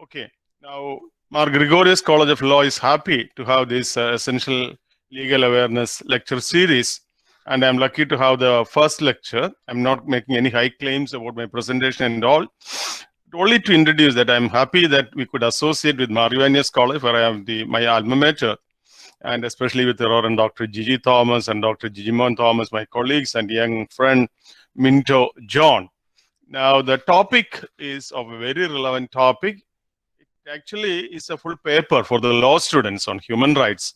Okay, now Mar Gregorios College of Law is happy to have this essential legal awareness lecture series, and I'm lucky to have the first lecture. I'm not making any high claims about my presentation and all. Only to introduce that I'm happy that we could associate with Mar Ivanios College, where I have my alma mater, and especially with the Reverend Dr. Gigi Thomas and Dr. Gigimon Thomas, my colleagues, and young friend Minto John. Now, the topic is of a very relevant topic. Actually is a full paper for the law students on human rights,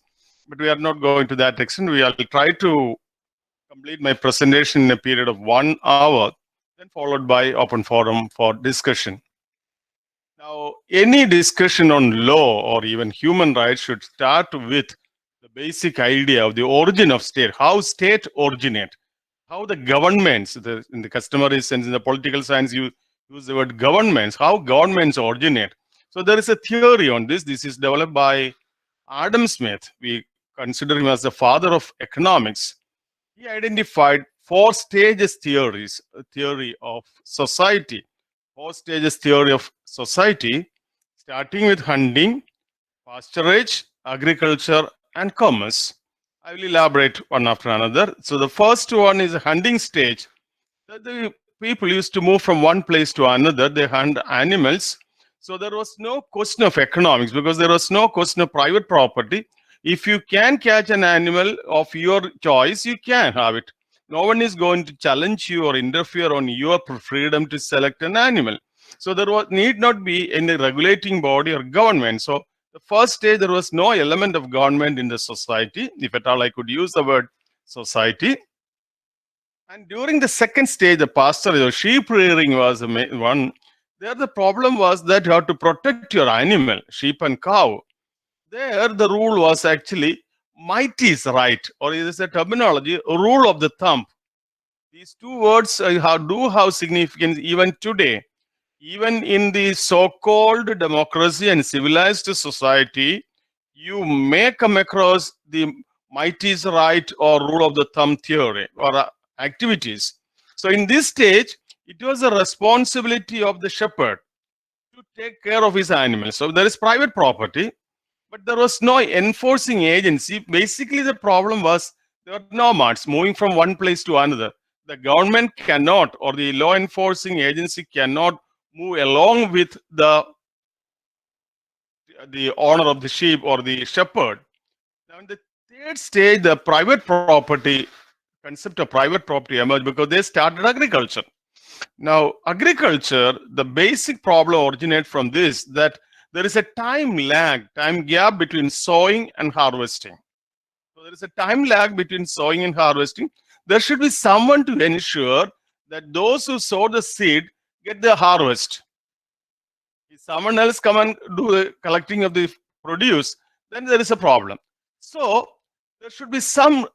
but we are not going to that extent. I'll try to complete my presentation in a period of 1 hour, then followed by open forum for discussion. Now, any discussion on law or even human rights should start with the basic idea of the origin of state, how state originate, how the governments, in the customary sense, in the political science, you use the word governments, how governments originate. So there is a theory on this. This is developed by Adam Smith. We consider him as the father of economics. He identified 4 stages theories, a theory of society. 4 stages theory of society, starting with hunting, pasturage, agriculture, and commerce. I will elaborate one after another. So the first one is a hunting stage. The people used to move from one place to another. They hunt animals. So there was no question of economics because there was no question of private property. If you can catch an animal of your choice, you can have it. No one is going to challenge you or interfere on your freedom to select an animal. So there need not be any regulating body or government. So the first stage, there was no element of government in the society, if at all I could use the word society. And during the second stage, the pasture or sheep rearing was one. There the problem was that you have to protect your animal, sheep and cow. There the rule was actually might is right, or it is a terminology, rule of the thumb. These 2 words do have significance even today. Even in the so-called democracy and civilized society, you may come across the might is right or rule of the thumb theory or activities. So in this stage, it was a responsibility of the shepherd to take care of his animals. So there is private property, but there was no enforcing agency. Basically, the problem was there were nomads moving from one place to another. The government cannot, or the law enforcing agency cannot move along with the owner of the sheep or the shepherd. Now, in the third stage, the private property concept of private property emerged because they started agriculture. Now, agriculture, the basic problem originates from this, that there is a time gap between sowing and harvesting. So there is a time lag between sowing and harvesting. There should be someone to ensure that those who sow the seed get the harvest. If someone else come and do the collecting of the produce, then there is a problem. So there should be some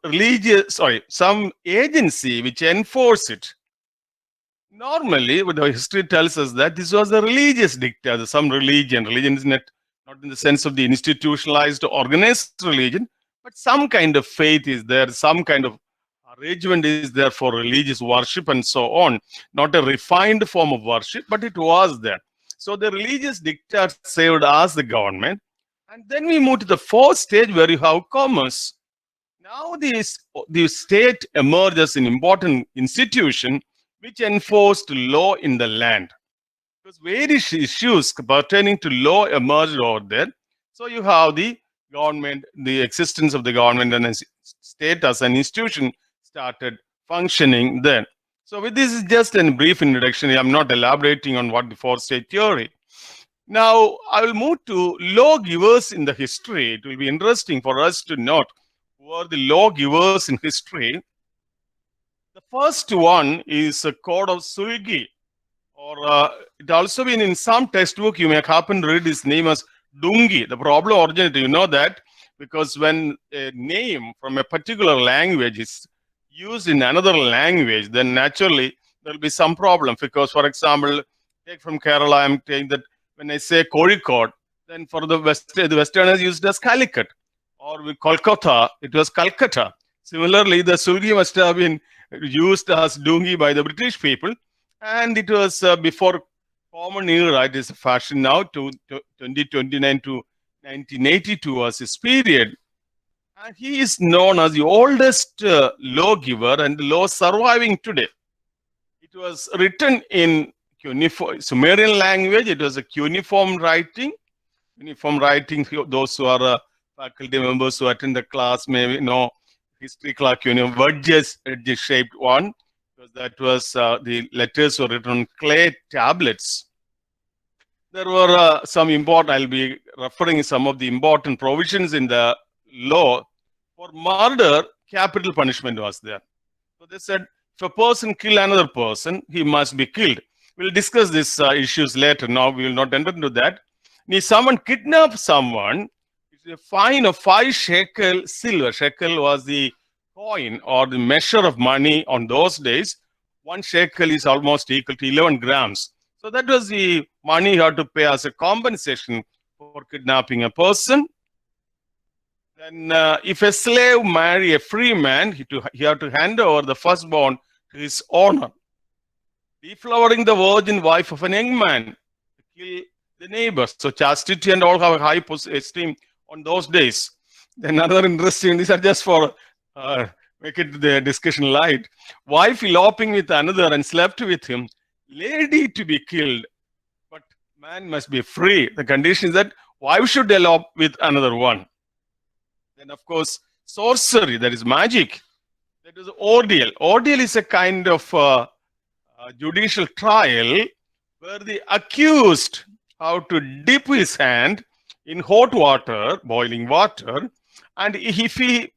some agency which enforce it. Normally, what the history tells us that this was a religious dictator, some religion. Religion is not in the sense of the institutionalized, organized religion, but some kind of faith is there, some kind of arrangement is there for religious worship and so on. Not a refined form of worship, but it was there. So the religious dictator served as the government. And then we move to the 4th stage where you have commerce. Now the state emerges as an important institution which enforced law in the land. Because various issues pertaining to law emerged over there. So you have the government, the existence of the government and state as an institution started functioning then. So with this is just a brief introduction. I'm not elaborating on what the 4th-stage theory. Now I will move to lawgivers in the history. It will be interesting for us to note who are the lawgivers in history. The first one is a code of Sulgi, or it also been in some textbook. You may happen to read his name as Dungi. The problem originated, you know that, because when a name from a particular language is used in another language, then naturally there will be some problem. Because, for example, take from Kerala, I'm saying that when I say Kozhikode, then for the Westerners used as Calicut, or with Kolkata, it was Calcutta. Similarly, the Sulgi must have been used as Dungi by the British people, and it was before common era. It is a fashion now to 2029 to 1982 was his period. And he is known as the oldest lawgiver and law surviving today. It was written in Sumerian language. It was a cuneiform writing. Cuneiform writing, those who are faculty members who attend the class maybe know history class, wedge-shaped one. Because that was the letters were written on clay tablets. There were some important, I'll be referring some of the important provisions in the law. For murder, capital punishment was there. So they said, if a person kill another person, he must be killed. We'll discuss these issues later. Now we will not enter into that. If someone kidnaps someone, it's a fine of 5 shekel silver. Shekel was the coin or the measure of money on those days. 1 shekel is almost equal to 11 grams. So that was the money you had to pay as a compensation for kidnapping a person. Then if a slave marry a free man, he had to hand over the firstborn to his owner. Deflowering the virgin wife of an young man to kill the neighbors. So chastity and all have a high esteem on those days. Then another interesting, these are just for make it the discussion light. Wife eloping with another and slept with him, lady to be killed, but man must be free. The condition is that wife should elope with another one. Then of course, sorcery, that is magic. That is ordeal. Ordeal is a kind of judicial trial where the accused have to dip his hand in hot water, boiling water, and if he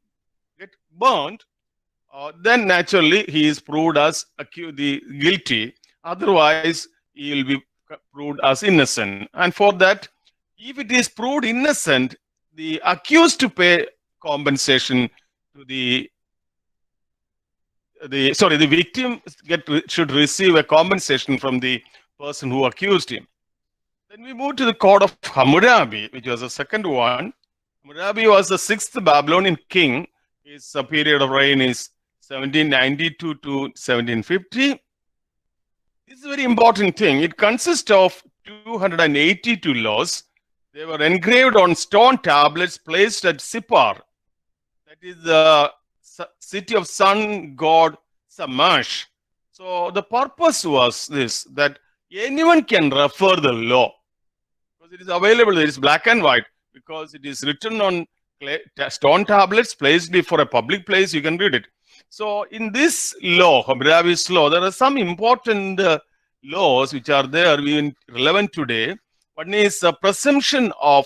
get burnt, then naturally he is proved as guilty. Otherwise, he will be proved as innocent. And for that, if it is proved innocent, the accused to pay compensation to the victim should receive a compensation from the person who accused him. Then we move to the Code of Hammurabi, which was the second one. Hammurabi was the 6th Babylonian king. His period of reign is 1792 to 1750. This is a very important thing. It consists of 282 laws. They were engraved on stone tablets placed at Sippar. That is the city of sun god Shamash. So the purpose was this, that anyone can refer the law. Because it is available, it is black and white. Because it is written on stone tablets placed before a public place, you can read it. So in this law, Hammurabi's law, there are some important laws which are there, even relevant today. One is a presumption of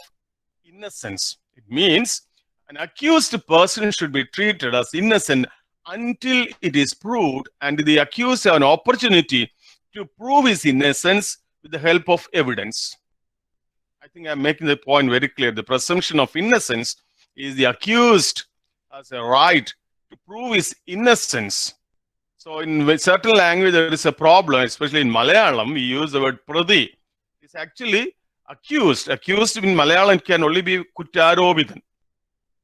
innocence. It means an accused person should be treated as innocent until it is proved, and the accused have an opportunity to prove his innocence with the help of evidence. I think I'm making the point very clear. The presumption of innocence is the accused has a right to prove his innocence. So in certain language, there is a problem, especially in Malayalam, we use the word prati. It's actually accused. Accused in Malayalam can only be kuttarobithan,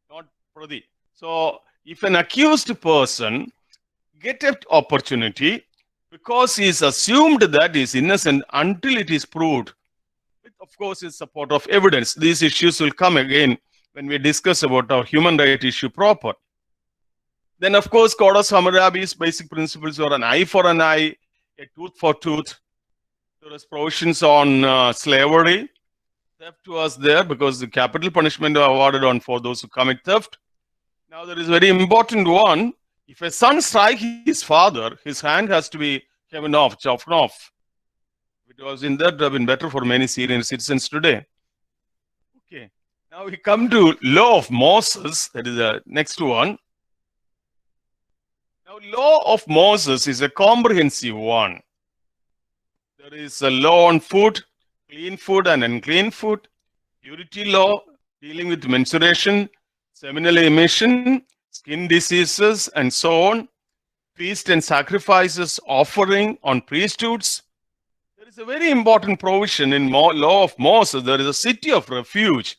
not prati. So if an accused person get an opportunity, because he is assumed that he is innocent until it is proved, with of course his support of evidence. These issues will come again when we discuss about our human right issue proper. Then of course, Code of Hammurabi's basic principles are an eye for an eye, a tooth for tooth. There was provisions on slavery. Theft was there because the capital punishment was awarded on for those who commit theft. Now there is a very important one. If a son strikes his father, his hand has to be chopped off. If it was in that, it would have been better for many Syrian citizens today. Okay. Now we come to Law of Moses. That is the next one. Now, Law of Moses is a comprehensive one. There is a law on food, clean food and unclean food, purity law, dealing with menstruation, seminal emission, skin diseases, and so on, feast and sacrifices offering on priesthoods. There is a very important provision in Law of Moses. There is a city of refuge.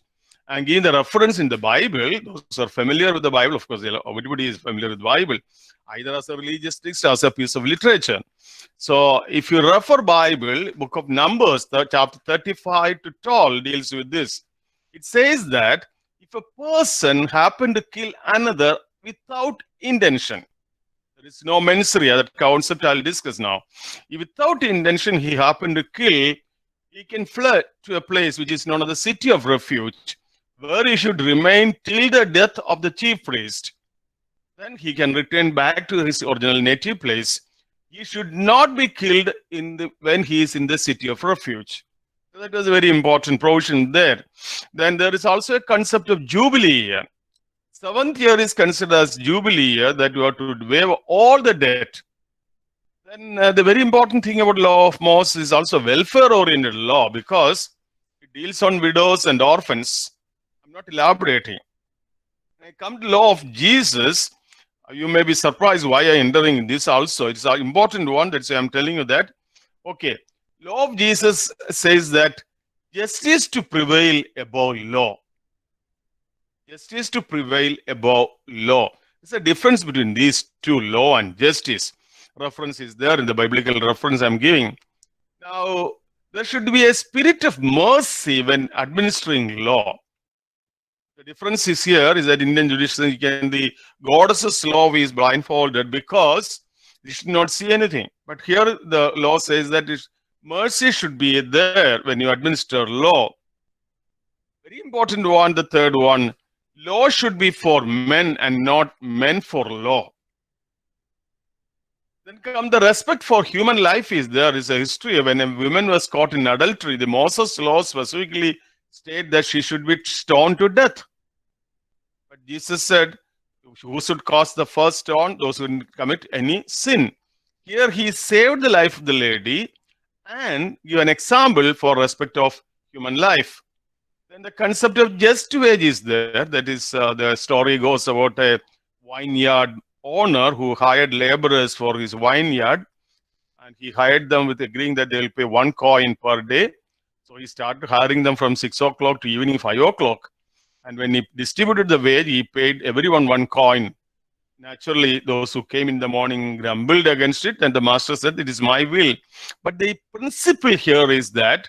and giving the reference in the Bible. Those who are familiar with the Bible, of course, everybody is familiar with the Bible, either as a religious text or as a piece of literature. So if you refer Bible, book of Numbers, chapter 35 to 12 deals with this. It says that if a person happened to kill another without intention, there is no mens rea, that concept I'll discuss now. If without intention he happened to kill, he can flee to a place which is known as the city of refuge, where he should remain till the death of the chief priest. Then he can return back to his original native place. He should not be killed when he is in the city of refuge. So that was a very important provision there. Then there is also a concept of jubilee year. Seventh year is considered as jubilee year, that you have to waive all the debt. Then the very important thing about law of Moses is also welfare-oriented law, because it deals on widows and orphans. I'm not elaborating. When I come to law of Jesus, you may be surprised why I'm entering this also. It's an important one. That's why I'm telling you that. Okay. Law of Jesus says that justice to prevail above law. Justice to prevail above law. There's a difference between these two, law and justice. Reference is there in the biblical reference I'm giving. Now, there should be a spirit of mercy when administering law. The difference is here is that Indian judiciary, the goddess's law is blindfolded because they should not see anything. But here the law says that mercy should be there when you administer law. Very important one, the third one. Law should be for men and not men for law. Then come the respect for human life is there. Is a history when a woman was caught in adultery. The Moses law specifically state that she should be stoned to death. But Jesus said, who should cast the first stone? Those who didn't commit any sin. Here he saved the life of the lady and give an example for respect of human life. Then the concept of just wage is there. That is, the story goes about a vineyard owner who hired laborers for his vineyard, and he hired them with agreeing that they will pay 1 coin per day. So he started hiring them from 6 o'clock to evening 5 o'clock. And when he distributed the wage, he paid everyone 1 coin. Naturally, those who came in the morning grumbled against it, and the master said, it is my will. But the principle here is that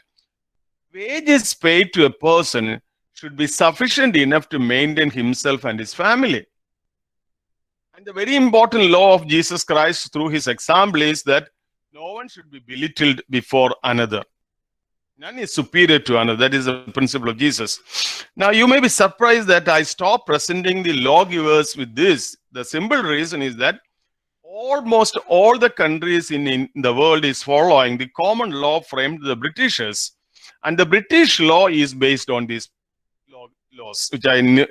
wages paid to a person should be sufficient enough to maintain himself and his family. And the very important law of Jesus Christ through his example is that no one should be belittled before another. None is superior to another. That is the principle of Jesus. Now, you may be surprised that I stop presenting the lawgivers with this. The simple reason is that almost all the countries in the world is following the common law framed by the Britishers. And the British law is based on these laws, which I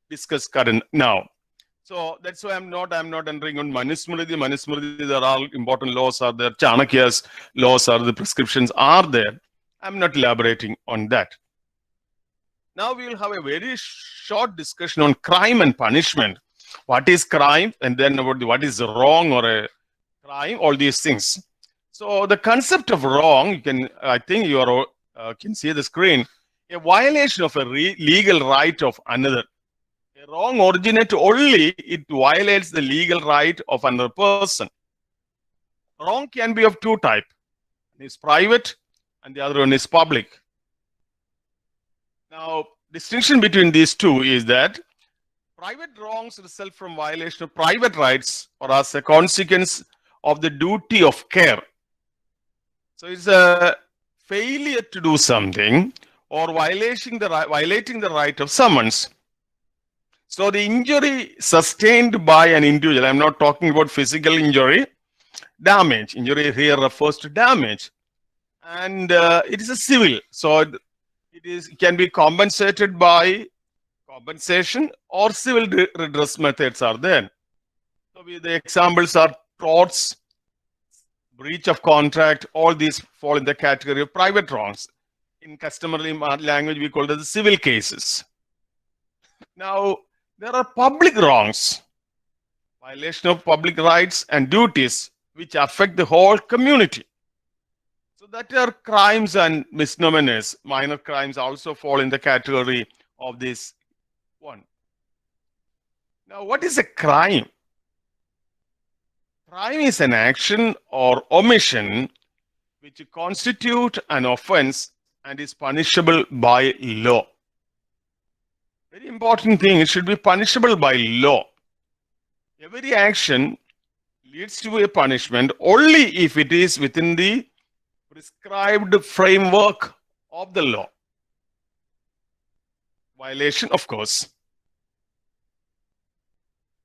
discuss current now. So that's why I'm not entering on Manusmriti. Manusmriti, there are important laws are there. Chanakya's laws are, the prescriptions are there. I'm not elaborating on that. Now we will have a very short discussion on crime and punishment. What is crime, and then about what is wrong or a crime, all these things. So the concept of wrong, you can, I think you are can see the screen. A violation of a legal right of another. A wrong originates only it violates the legal right of another person. Wrong can be of two types. One is private and the other one is public. Now, distinction between these two is that private wrongs result from violation of private rights or as a consequence of the duty of care. So it's a failure to do something or violating the right of someone's. So the injury sustained by an individual, I'm not talking about physical injury, damage. Injury here refers to damage. And it is a civil. So it can be compensated by compensation or civil redress methods are there. So the examples are torts, breach of contract, all these fall in the category of private wrongs. In customary language, we call it the civil cases. Now, there are public wrongs, violation of public rights and duties which affect the whole community. So that are crimes and misdemeanors. Minor crimes also fall in the category of this one. Now, what is a crime? Crime is an action or omission which constitute an offense and is punishable by law. Very important thing, it should be punishable by law. Every action leads to a punishment only if it is within the prescribed framework of the law. Violation, of course.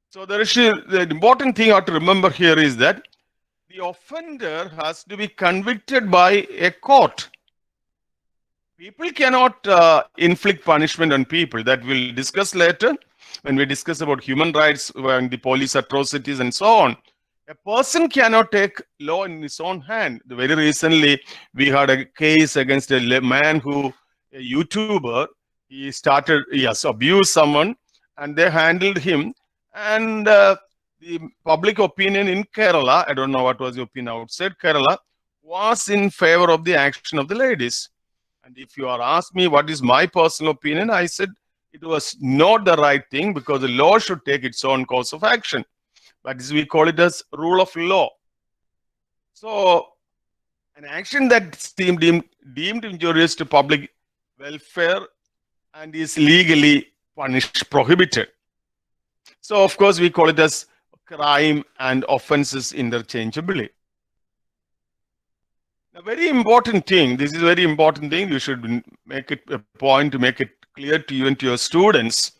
So the important thing you have to remember here is that the offender has to be convicted by a court. People cannot inflict punishment on people. That we'll discuss later when we discuss about human rights and the police atrocities and so on. A person cannot take law in his own hand. Very recently, we had a case against a man a YouTuber, he abused someone and they handled him. And the public opinion in Kerala, I don't know what was the opinion outside Kerala, was in favor of the action of the ladies. And if you are asked me what is my personal opinion, I said it was not the right thing because the law should take its own course of action. But we call it as rule of law. So an action that's deemed injurious to public welfare and is legally punished, prohibited. So of course we call it as crime and offenses interchangeably. A very important thing, this is a very important thing, you should make it a point to make it clear to you and to your students.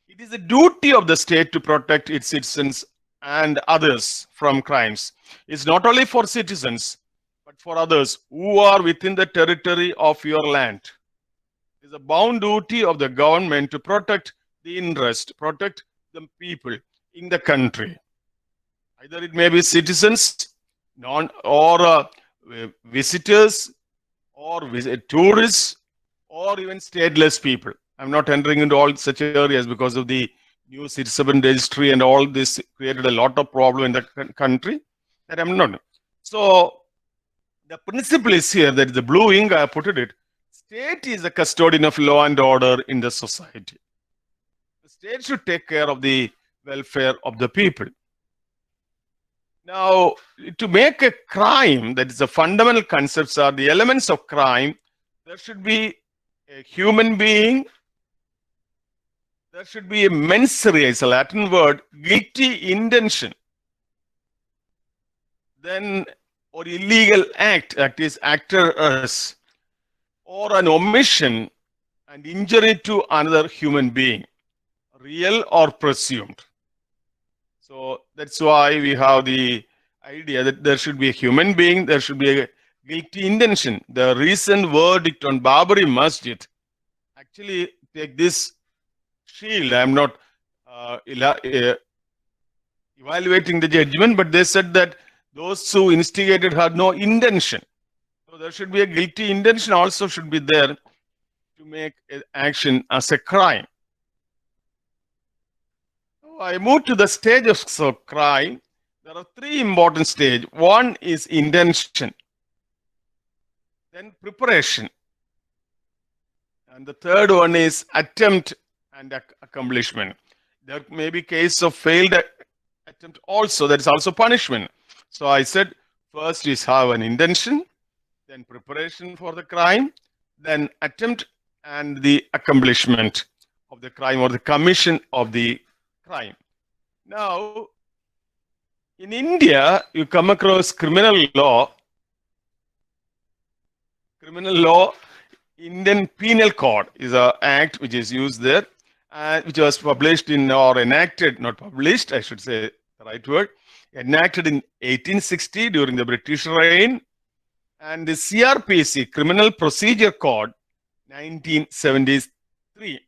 It is a duty of the state to protect its citizens and others from crimes. It's not only for citizens, but for others who are within the territory of your land. It is a bound duty of the government to protect the interest, protect the people in the country. Either it may be citizens, visitors, or tourists, or even stateless people. I'm not entering into all such areas because of the new citizen registry and all this created a lot of problem in the country that I'm not. So the principle is here, that the blue ink I put it, state is a custodian of law and order in the society. The state should take care of the welfare of the people. Now, to make a crime, that is the fundamental concepts are the elements of crime. There should be a human being. There should be a mens rea, it's a Latin word, guilty intention. Then, or illegal act is actors, or an omission and injury to another human being, real or presumed. So that's why we have the idea that there should be a human being, there should be a guilty intention. The recent verdict on Babri Masjid, actually take this shield. I am not evaluating the judgment, but they said that those who instigated had no intention. So there should be a guilty intention also should be there to make an action as a crime. I move to the stage of crime. There are three important stages. One is intention, then preparation, and the third one is attempt and accomplishment. There may be case of failed attempt also, that is also punishment. So I said first is have an intention, then preparation for the crime, then attempt and the accomplishment of the crime or the commission of the crime. Now, in India, you come across criminal law. Criminal law, Indian Penal Code is an act which is used there, which was published in or enacted, not published, I should say the right word, enacted in 1860 during the British reign, and the CRPC, Criminal Procedure Code, 1973.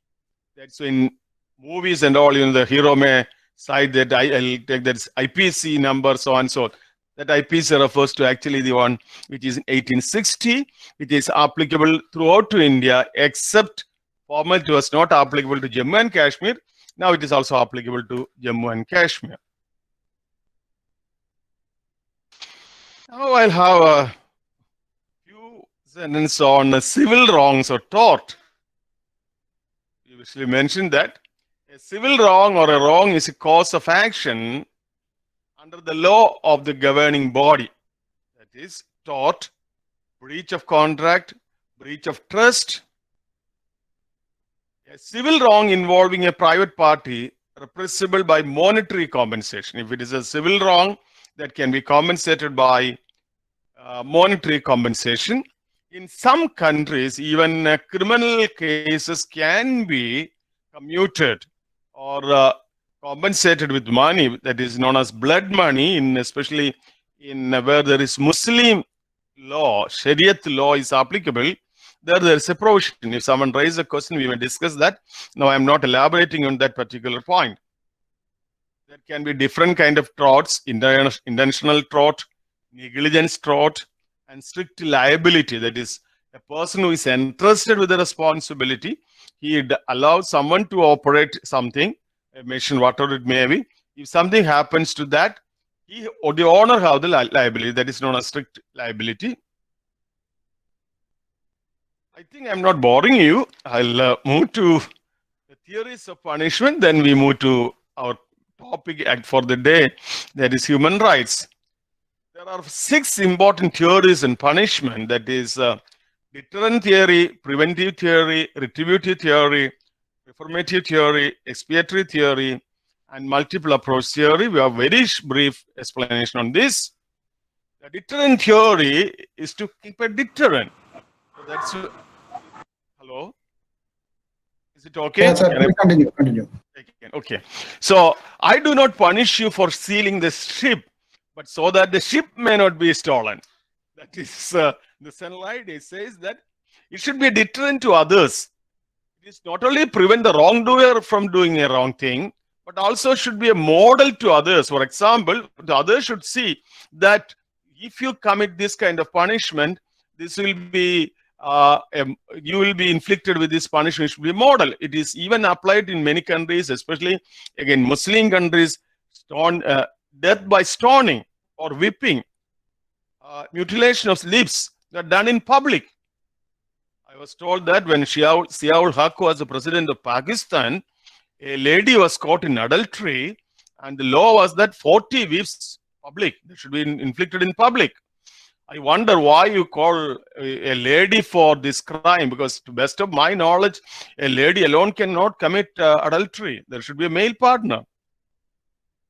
That's in movies and all, the hero may cite that I'll take that IPC number, so on and so on. That IPC refers to actually the one which is in 1860, which is applicable throughout to India, except formerly it was not applicable to Jammu and Kashmir. Now it is also applicable to Jammu and Kashmir. Now I'll have a few sentences on civil wrongs or tort. previously mentioned that a civil wrong or a wrong is a cause of action under the law of the governing body. That is tort, breach of contract, breach of trust. A civil wrong involving a private party repressible by monetary compensation. If it is a civil wrong that can be compensated by monetary compensation. In some countries, even criminal cases can be commuted or compensated with money that is known as blood money, especially in where there is Muslim law, Shariat law is applicable. There is a provision. If someone raises a question, we may discuss that. Now, I am not elaborating on that particular point. There can be different kind of torts, intentional tort, negligence tort, and strict liability. That is, a person who is entrusted with the responsibility, he allows someone to operate something, a machine, whatever it may be. If something happens to that, he or the owner have the liability. That is known as strict liability. I think I'm not boring you. I'll move to the theories of punishment. Then we move to our topic for the day, that is human rights. There are 6 important theories in punishment. That is deterrent theory, preventive theory, retributive theory, reformative theory, expiatory theory, and multiple approach theory. We have very brief explanation on this. The deterrent theory is to keep a deterrent. So that's hello. Is it okay? Yes, sir. Continue. Okay. So I do not punish you for stealing the ship, but so that the ship may not be stolen. That is the central idea. It says that it should be a deterrent to others. It is not only prevent the wrongdoer from doing a wrong thing, but also should be a model to others. For example, the others should see that if you commit this kind of punishment, this will be you will be inflicted with this punishment. It should be a model. It is even applied in many countries, especially again Muslim countries. Death by stoning or whipping, mutilation of lips are done in public. I was told that when Ziaul Haq was the president of Pakistan, a lady was caught in adultery, and the law was that 40 whips public. They should be inflicted in public. I wonder why you call a lady for this crime, because to best of my knowledge, a lady alone cannot commit adultery. There should be a male partner.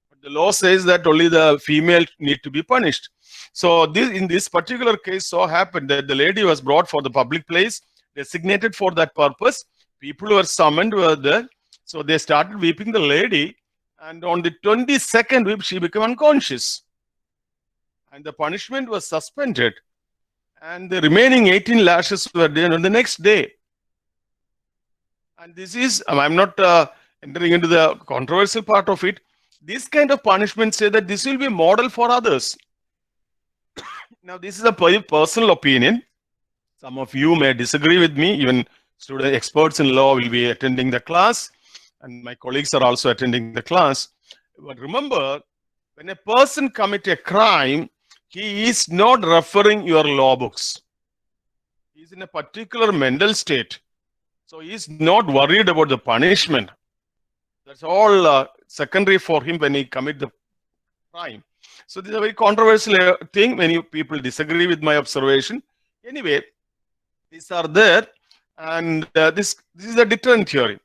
But the law says that only the female need to be punished. So in this particular case, so happened that the lady was brought for the public place, designated for that purpose. People were summoned, were there. So they started whipping the lady, and on the 22nd whip, she became unconscious. And the punishment was suspended. And the remaining 18 lashes were done on the next day. And this is, I'm not entering into the controversial part of it. This kind of punishment say that this will be a model for others. Now, this is a personal opinion. Some of you may disagree with me. Even student experts in law will be attending the class. And my colleagues are also attending the class. But remember, when a person commits a crime, he is not referring your law books. He is in a particular mental state. So he is not worried about the punishment. That's all secondary for him when he commits the crime. So this is a very controversial thing. Many people disagree with my observation. Anyway, these are there. And this is the deterrent theory.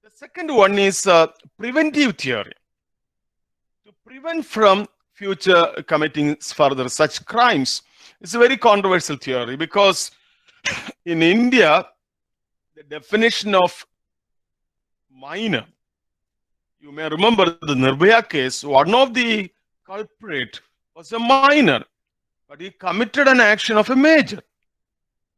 The second one is preventive theory. To prevent from future committing further such crimes. It's a very controversial theory because in India, the definition of minor, you may remember the Nirbhaya case, one of the culprit was a minor, but he committed an action of a major.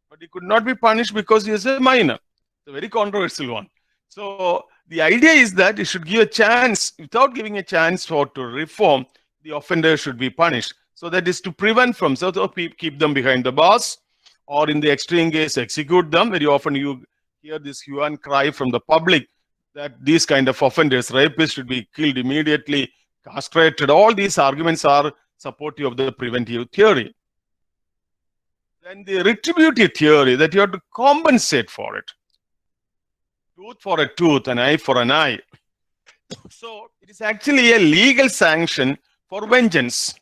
But he could not be punished because he is a minor. It's a very controversial one. So the idea is that you should give a chance, without giving a chance to reform, the offender should be punished. So that is to prevent from, so to keep them behind the bars, or in the extreme case, execute them. Very often you hear this hue and cry from the public that these kind of offenders, rapists, should be killed immediately, castrated. All these arguments are supportive of the preventive theory. Then the retributive theory, that you have to compensate for it. tooth for a tooth, an eye for an eye. So it is actually a legal sanction for vengeance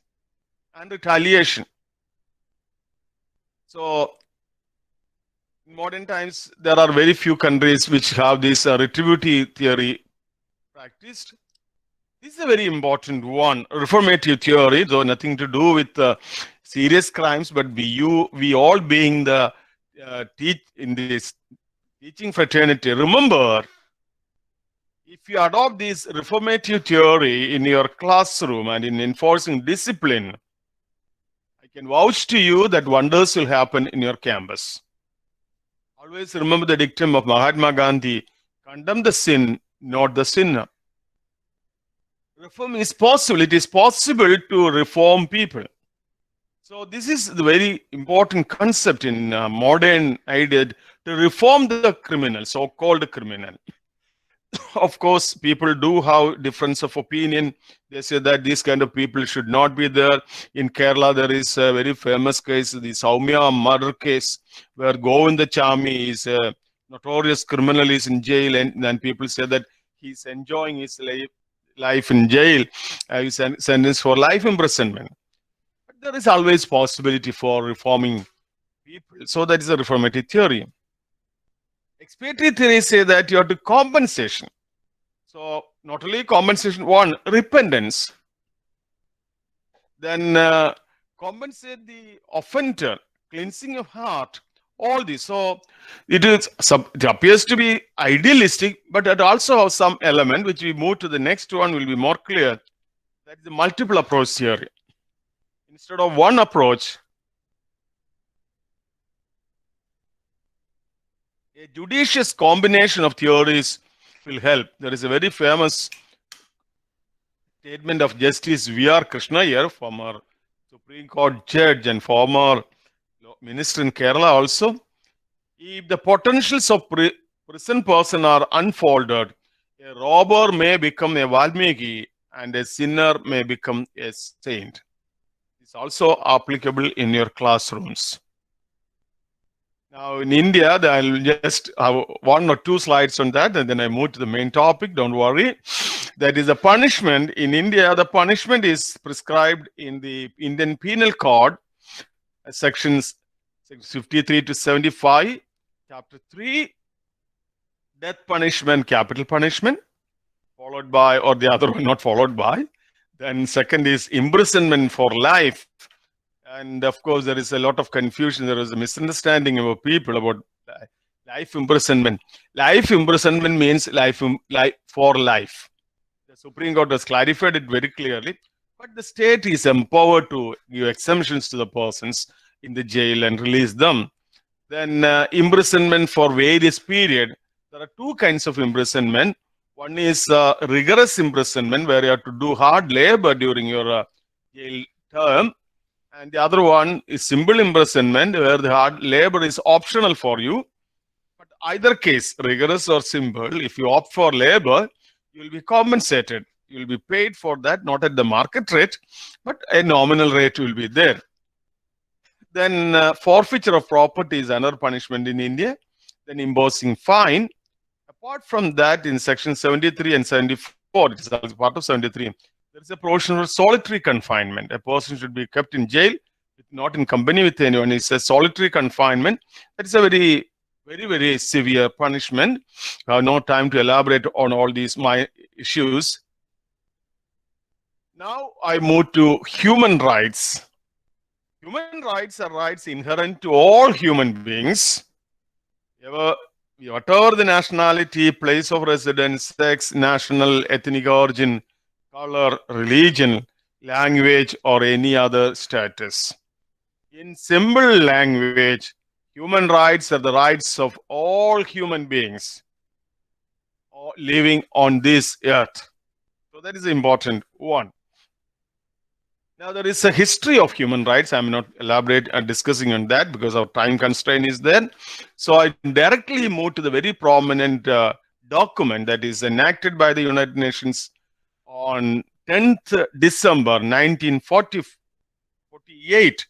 and retaliation. So in modern times, there are very few countries which have this retributive theory practiced. This is a very important one. Reformative theory, though nothing to do with serious crimes, but we all being the in this teaching fraternity. Remember, if you adopt this reformative theory in your classroom and in enforcing discipline, I can vouch to you that wonders will happen in your campus. Always remember the dictum of Mahatma Gandhi: condemn the sin, not the sinner. Reform is possible. It is possible to reform people. So this is the very important concept in modern idea, to reform the criminal, so-called criminal. Of course, people do have difference of opinion. They say that these kind of people should not be there. In Kerala, there is a very famous case, the Soumya murder case, where Govindachami is a notorious criminal, is in jail, and then people say that he's enjoying his life in jail. He's sentenced for life imprisonment. But there is always possibility for reforming people. So that is a reformative theory. Expiatory theories say that you have to compensation. So not only compensation, one, repentance. Then compensate the offender, cleansing of heart, all this. So it appears to be idealistic, but it also has some element which we move to the next one will be more clear. That is the multiple approach theory. Instead of one approach, a judicious combination of theories will help. There is a very famous statement of Justice V.R. Krishna here, former Supreme Court judge and former minister in Kerala also. If the potentials of prison person are unfolded, a robber may become a Valmiki and a sinner may become a saint. It's also applicable in your classrooms. Now in India, I'll just have one or two slides on that and then I move to the main topic, don't worry. That is a punishment. In India, the punishment is prescribed in the Indian Penal Code, sections 53 to 75, chapter 3, death punishment, capital punishment, followed by, or the other one not followed by. Then second is imprisonment for life. And of course, there is a lot of confusion. There is a misunderstanding about people about life imprisonment. Life imprisonment means life for life. The Supreme Court has clarified it very clearly. But the state is empowered to give exemptions to the persons in the jail and release them. Then imprisonment for various period. There are two kinds of imprisonment. One is rigorous imprisonment, where you have to do hard labor during your jail term. And the other one is simple imprisonment, where the hard labor is optional for you. But either case, rigorous or simple, if you opt for labor, you will be compensated. You will be paid for that, not at the market rate, but a nominal rate will be there. Then forfeiture of property is another punishment in India. Then imposing fine. Apart from that, in section 73 and 74, it is also part of 73, there is a provision for solitary confinement. A person should be kept in jail, not in company with anyone. It's a solitary confinement. That is a very, very, very severe punishment. I have no time to elaborate on all these my issues. Now I move to human rights. Human rights are rights inherent to all human beings. Whatever the nationality, place of residence, sex, national, ethnic origin, color, religion, language, or any other status. In simple language, human rights are the rights of all human beings living on this earth. So that is the important one. Now there is a history of human rights. I am not elaborate and discussing on that because our time constraint is there. So I directly move to the very prominent document that is enacted by the United Nations on 10th December 1948,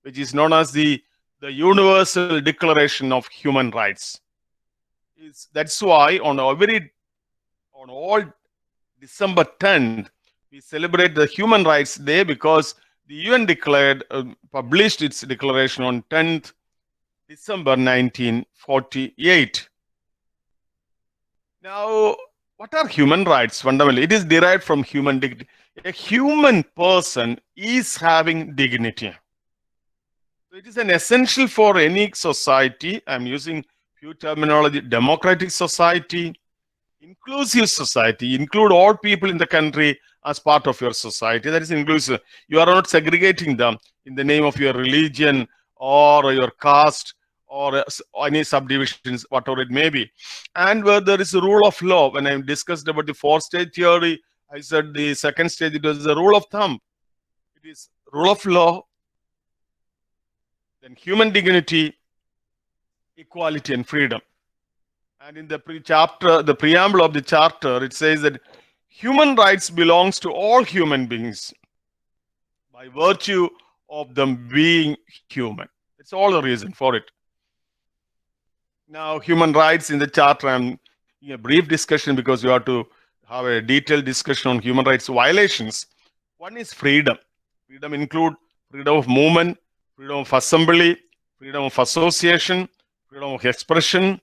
which is known as the Universal Declaration of Human Rights. That's why on all December 10th, we celebrate the Human Rights Day, because the UN published its declaration on 10th December 1948. Now, what are human rights? Fundamentally, it is derived from human dignity. A human person is having dignity. So it is an essential for any society. I'm using few terminology: democratic society, inclusive society. Include all people in the country as part of your society. That is inclusive. You are not segregating them in the name of your religion or your caste or any subdivisions, whatever it may be. And where there is a rule of law, when I discussed about the 4-stage theory, I said the second stage, it was the rule of thumb. It is rule of law, then human dignity, equality, and freedom. And in the preamble of the charter, it says that human rights belongs to all human beings by virtue of them being human. That's all the reason for it. Now, human rights in the charter, I'm in a brief discussion because we have to have a detailed discussion on human rights violations. One is freedom. Freedom include freedom of movement, freedom of assembly, freedom of association, freedom of expression,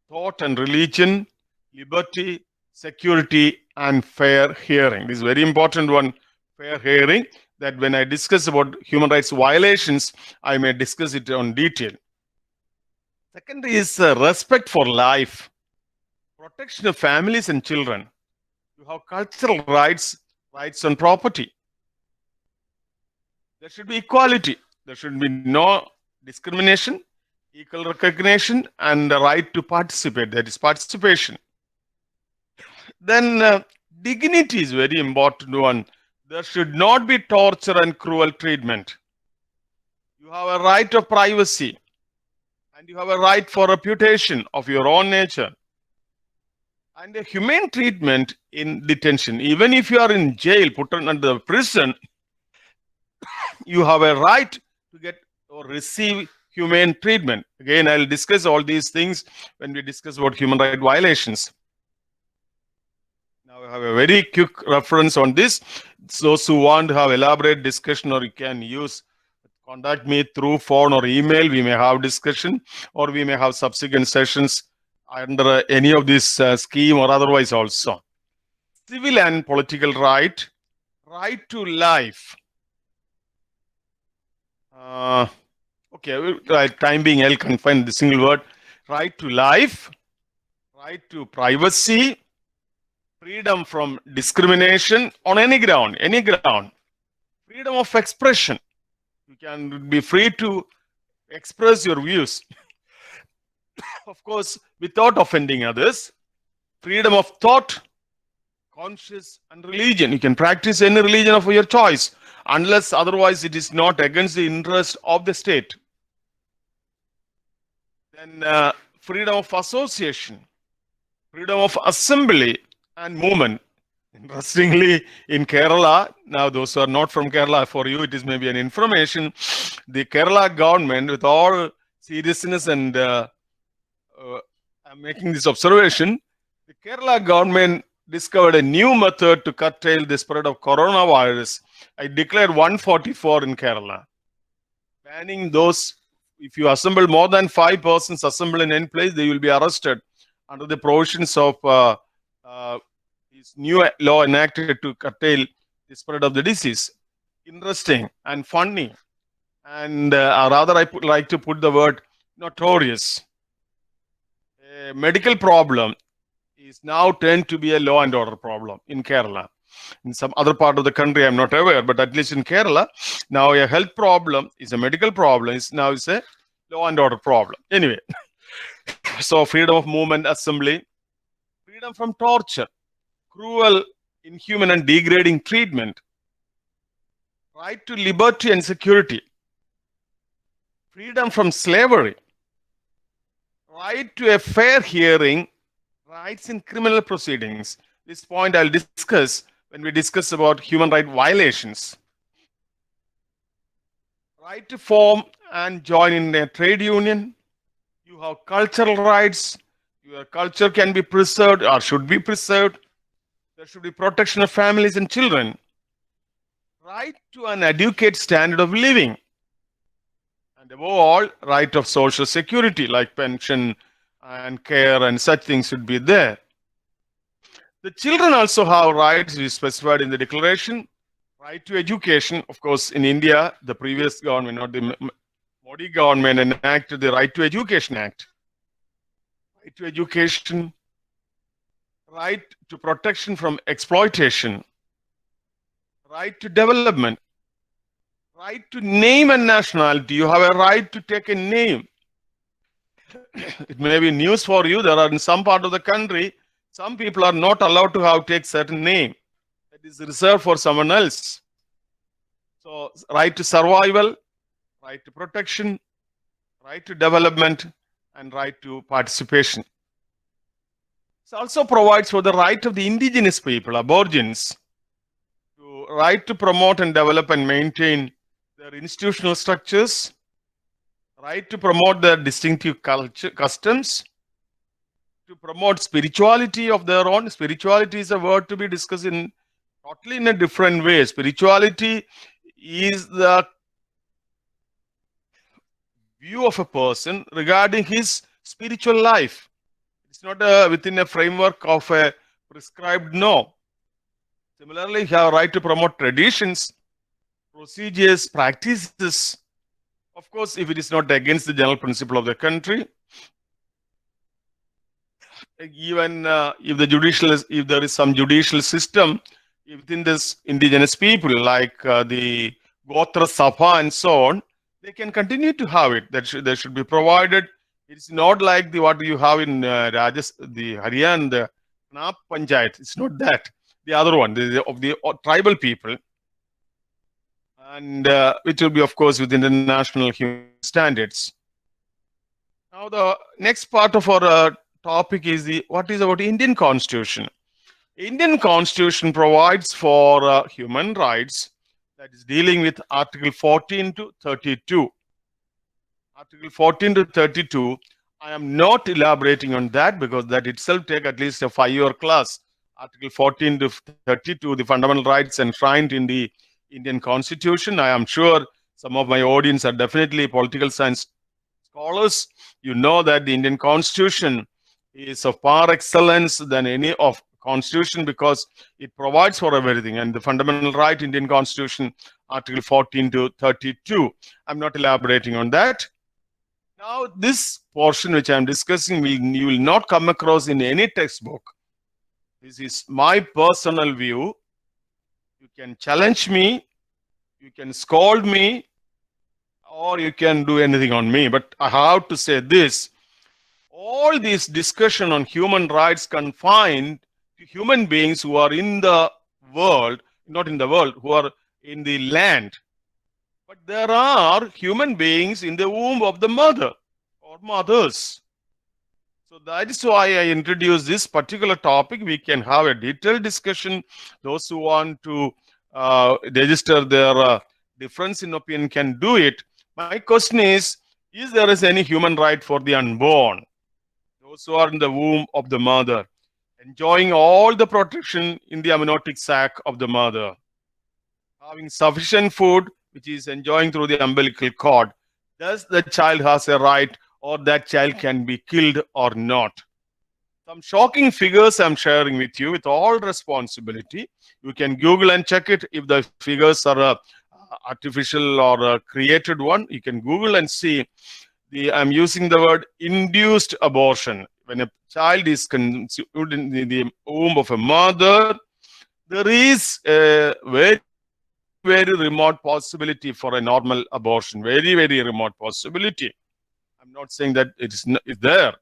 thought and religion, liberty, security, and fair hearing. This is a very important one, fair hearing, that when I discuss about human rights violations, I may discuss it on detail. Second is respect for life, protection of families and children. You have cultural rights, rights on property. There should be equality. There should be no discrimination, equal recognition, and the right to participate. That is participation. Then dignity is very important one. There should not be torture and cruel treatment. You have a right of privacy, and you have a right for reputation of your own nature, and a humane treatment in detention. Even if you are in jail, put under the prison, you have a right to get or receive humane treatment. Again, I'll discuss all these things when we discuss about human rights violations. Now, I have a very quick reference on this. Those who want to have elaborate discussion, or you can contact me through phone or email. We may have discussion, or we may have subsequent sessions under any of this scheme or otherwise also. Civil and political right, right to life. Time being, I'll confine the single word. Right to life, right to privacy, freedom from discrimination on any ground, freedom of expression. You can be free to express your views, of course, without offending others. Freedom of thought, conscience, and religion. You can practice any religion of your choice, unless otherwise it is not against the interest of the state. Then freedom of association, freedom of assembly and movement. Interestingly, in Kerala, now those who are not from Kerala, for you it is maybe an information, the Kerala government, with all seriousness, and I'm making this observation, the Kerala government discovered a new method to curtail the spread of coronavirus. I declared 144 in Kerala, banning those. If you assemble more than 5 persons assemble in any place, they will be arrested under the provisions of this new law enacted to curtail the spread of the disease. Interesting and funny, and rather I like to put the word notorious. A medical problem is now turned to be a law and order problem in Kerala. In some other part of the country, I'm not aware, but at least in Kerala, now a health problem is a medical problem, is now is a law and order problem. Anyway, so freedom of movement, assembly, freedom from torture, cruel, inhuman, and degrading treatment, right to liberty and security, freedom from slavery, right to a fair hearing, rights in criminal proceedings. This point I'll discuss when we discuss about human rights violations. Right to form and join in a trade union. You have cultural rights. Your culture can be preserved or should be preserved. There should be protection of families and children. Right to an adequate standard of living. And above all, right of social security like pension and care and such things should be there. The children also have rights which is specified in the declaration. Right to education. Of course, in India, the previous government, not the Modi government, enacted the Right to Education Act. Right to education, right to protection from exploitation, right to development, right to name and nationality. You have a right to take a name. It may be news for you. There are in some part of the country, some people are not allowed to take certain name. That is reserved for someone else. So, right to survival, right to protection, right to development, and right to participation. It also provides for the right of the indigenous people, aborigines, to right to promote and develop and maintain their institutional structures, right to promote their distinctive culture, customs, to promote spirituality of their own. Spirituality is a word to be discussed in totally in a different way. Spirituality is the view of a person regarding his spiritual life. It's not within a framework of a prescribed norm. Similarly, you have a right to promote traditions, procedures, practices. Of course, if it is not against the general principle of the country, even if there is some judicial system within this indigenous people, like the Gotra Sabha and so on, they can continue to have it. They should be provided. It's not like what you have in the Haryana, the Knap Panchayat. It's not that. The other one, of the tribal people. And it will be, of course, within the national human standards. Now, the next part of our topic is what is about Indian Constitution. Indian Constitution provides for human rights, that is dealing with Article 14 to 32. Article 14 to 32, I am not elaborating on that because that itself takes at least a 5-year class. Article 14 to 32, the fundamental rights enshrined in the Indian Constitution. I am sure some of my audience are definitely political science scholars. You know that the Indian Constitution is of par excellence than any of Constitution because it provides for everything. And the fundamental right Indian Constitution, Article 14 to 32. I'm not elaborating on that. Now, this portion which I'm discussing, you will not come across in any textbook. This is my personal view. You can challenge me, you can scold me, or you can do anything on me. But I have to say this. All this discussion on human rights confined to human beings who are in the world, not in the world, who are in the land. But there are human beings in the womb of the mother or mothers. So that is why I introduced this particular topic. We can have a detailed discussion. Those who want to register their difference in opinion can do it. My question is there is any human right for the unborn? Those who are in the womb of the mother, enjoying all the protection in the amniotic sac of the mother, having sufficient food, which is enjoying through the umbilical cord. Does the child has a right, or that child can be killed or not? Some shocking figures I'm sharing with you with all responsibility. You can Google and check it. If the figures are artificial or a created one, you can Google and see. I'm using the word induced abortion. When a child is conceived in the womb of a mother, there is a very, very remote possibility for a normal abortion. Very, very remote possibility. I'm not saying that it's there.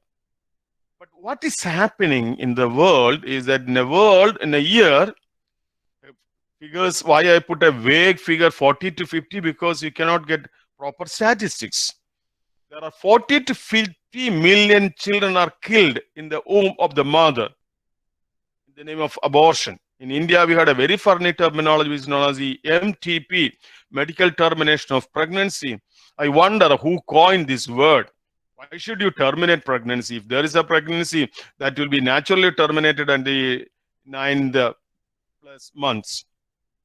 But what is happening in the world is that in a year, figures, why I put a vague figure 40 to 50, because you cannot get proper statistics. There are 40 to 50 million children are killed in the womb of the mother in the name of abortion. In India, we had a very funny terminology which is known as the MTP, medical termination of pregnancy. I wonder who coined this word. Why should you terminate pregnancy? If there is a pregnancy, that will be naturally terminated at the 9th plus months.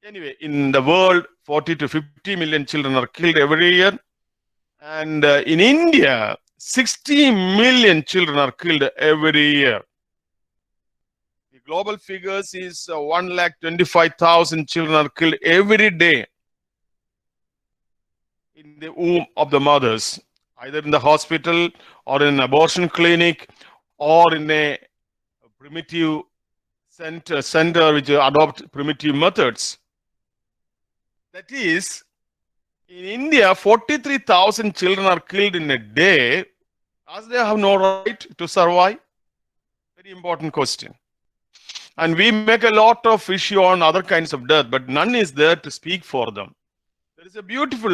Anyway, in the world, 40 to 50 million children are killed every year. And in India, 60 million children are killed every year. The global figures is 1,25,000 children are killed every day in the womb of the mothers, either in the hospital or in an abortion clinic or in a primitive center which adopt primitive methods. That is, in India, 43,000 children are killed in a day as they have no right to survive. Very important question. And we make a lot of issue on other kinds of death, but none is there to speak for them. There is a beautiful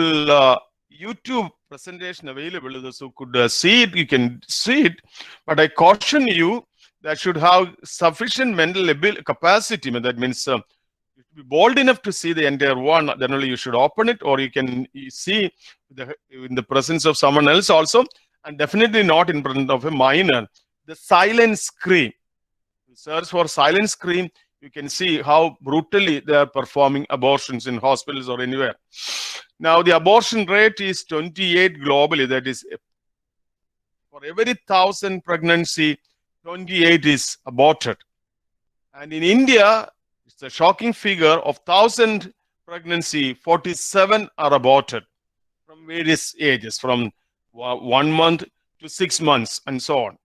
YouTube presentation available. Those who could see it, you can see it. But I caution you that should have sufficient mental capacity. That means you should be bold enough to see the entire one. Then only you should open it, or you can see in the presence of someone else also, and definitely not in front of a minor. The silent scream. You search for silent scream. You can see how brutally they are performing abortions in hospitals or anywhere. Now, the abortion rate is 28 globally. That is, for every 1,000 pregnancy, 28 is aborted. And in India, it's a shocking figure of 1,000 pregnancy, 47 are aborted from various ages, from 1 month to 6 months and so on.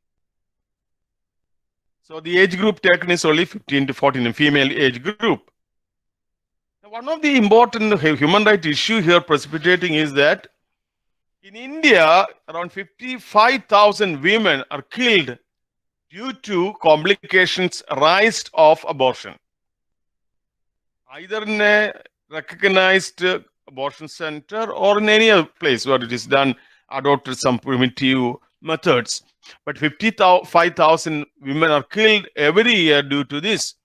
So the age group taken is only 15 to 14, a female age group. Now, one of the important human rights issue here precipitating is that in India, around 55,000 women are killed due to complications arised of abortion. Either in a recognized abortion center or in any other place where it is done, adopted some primitive methods. But 55,000 women are killed every year due to this.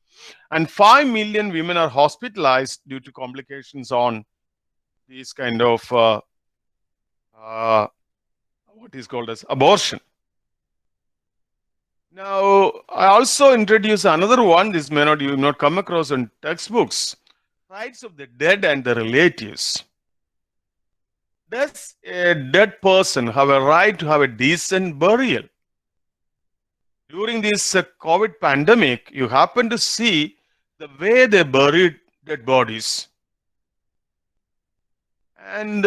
And 5 million women are hospitalized due to complications on these kind of what is called as abortion. Now, I also introduce another one. This may not, you not come across in textbooks. Rights of the dead and the relatives. Does a dead person have a right to have a decent burial? During this COVID pandemic, you happen to see the way they buried dead bodies and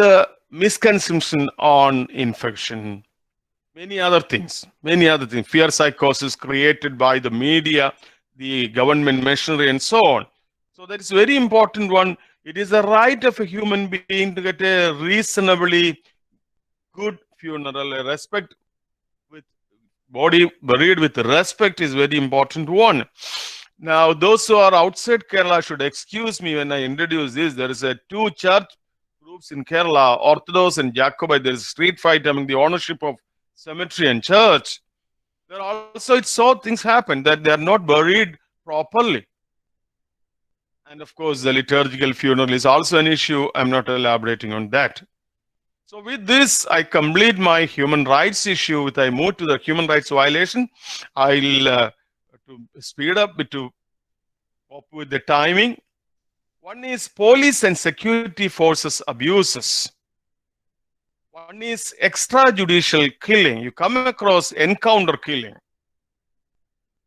misconception on infection, many other things, fear psychosis created by the media, the government machinery and so on. So that is very important one. It is a right of a human being to get a reasonably good funeral. A respect with body buried with respect is very important one. Now, those who are outside Kerala should excuse me when I introduce this. There is a two church groups in Kerala, Orthodox and Jacobite. There is a street fight among the ownership of cemetery and church. There also, it saw things happen that they are not buried properly. And of course, the liturgical funeral is also an issue. I'm not elaborating on that. So with this, I complete my human rights issue. I move to the human rights violation. I'll to speed up to cope with the timing. One is police and security forces abuses. One is extrajudicial killing. You come across encounter killing.